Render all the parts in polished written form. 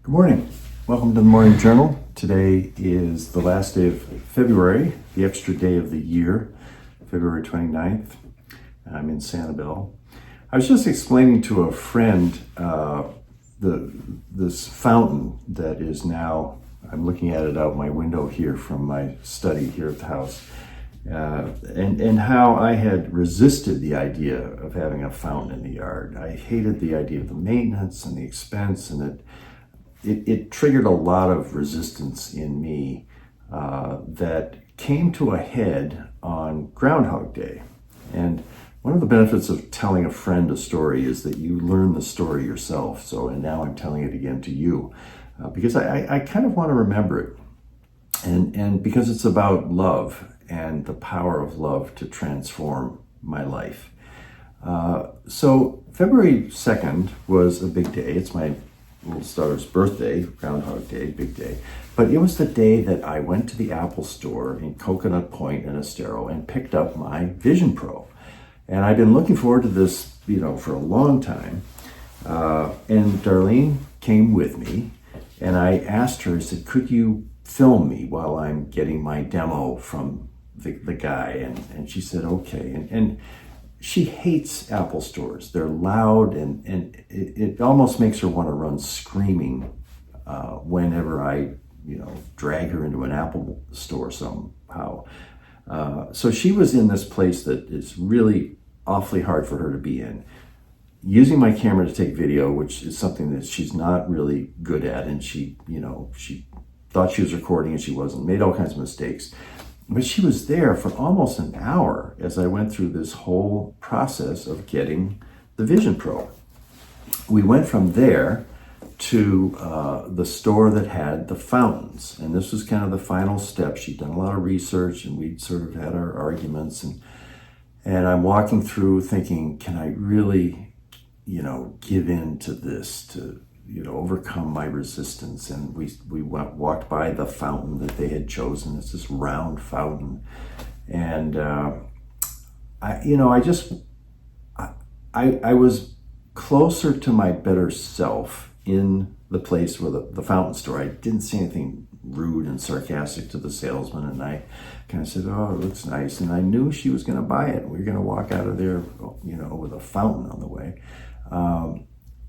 Good morning. Welcome to the Morning Journal. Today is the last day of February, the extra day of the year, February 29th. I'm in Sanibel. I was just explaining to a friend this fountain that is now, I'm looking at it out my window here from my study here at the house, and how I had resisted the idea of having a fountain in the yard. I hated the idea of the maintenance and the expense, and it triggered a lot of resistance in me that came to a head on Groundhog Day. And one of the benefits of telling a friend a story is that you learn the story yourself. And now I'm telling it again to you because I kind of want to remember it. And because it's about love and the power of love to transform my life. So February 2nd was a big day. It's my little daughter's birthday, Groundhog Day, big day. But it was the day that I went to the Apple store in Coconut Point in Estero and picked up my Vision Pro. And I've been looking forward to this, for a long time. And Darlene came with me, and I asked her, I said, could you film me while I'm getting my demo from the guy? And she said, okay. And she hates Apple stores. They're loud, and it almost makes her want to run screaming whenever I, drag her into an Apple store somehow. So she was in this place that is really awfully hard for her to be in, using my camera to take video, which is something that she's not really good at. And she thought she was recording and she wasn't, made all kinds of mistakes. But she was there for almost an hour as I went through this whole process of getting the Vision Pro. We went from there to the store that had the fountains. And this was kind of the final step. She'd done a lot of research and we'd sort of had our arguments. And I'm walking through thinking, can I really, give in to this, to overcome my resistance? And we walked by the fountain that they had chosen. It's this round fountain, and I was closer to my better self in the place where the fountain store. I didn't say anything rude and sarcastic to the salesman, and I kind of said, "Oh, it looks nice." And I knew she was going to buy it. We were going to walk out of there, with a fountain on the way.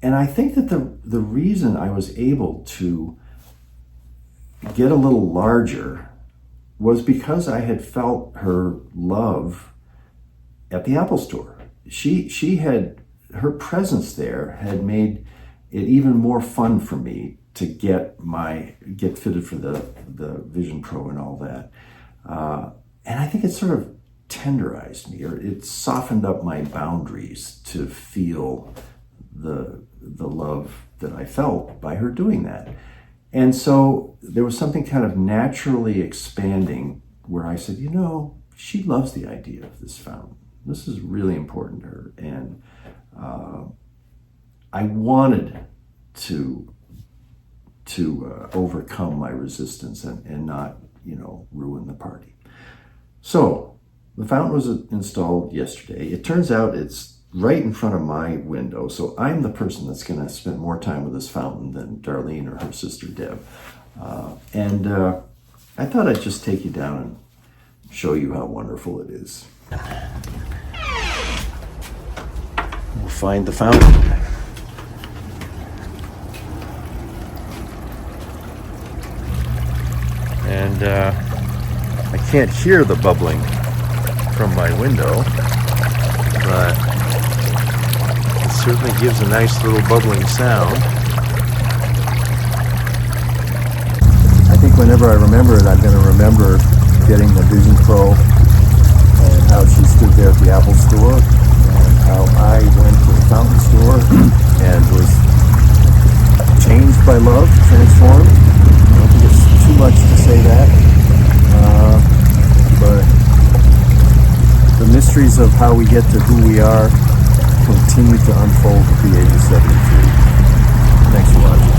And I think that the reason I was able to get a little larger was because I had felt her love at the Apple store. Her presence there had made it even more fun for me to get fitted for the Vision Pro and all that. And I think it sort of tenderized me, or it softened up my boundaries to feel the love that I felt by her doing that. And so there was something kind of naturally expanding where I said, she loves the idea of this fountain. This is really important to her. And I wanted to overcome my resistance and not, ruin the party. So the fountain was installed yesterday. It turns out it's right in front of my window. So I'm the person that's going to spend more time with this fountain than Darlene or her sister Deb. And I thought I'd just take you down and show you how wonderful it is. We'll find the fountain. And I can't hear the bubbling from my window, but certainly gives a nice little bubbling sound. I think whenever I remember it, I'm going to remember getting the Vision Pro and how she stood there at the Apple store and how I went to the fountain store and was changed by love, transformed. I don't think it's too much to say that, but the mysteries of how we get to who we are continue to unfold at the age of 73. Thanks for watching.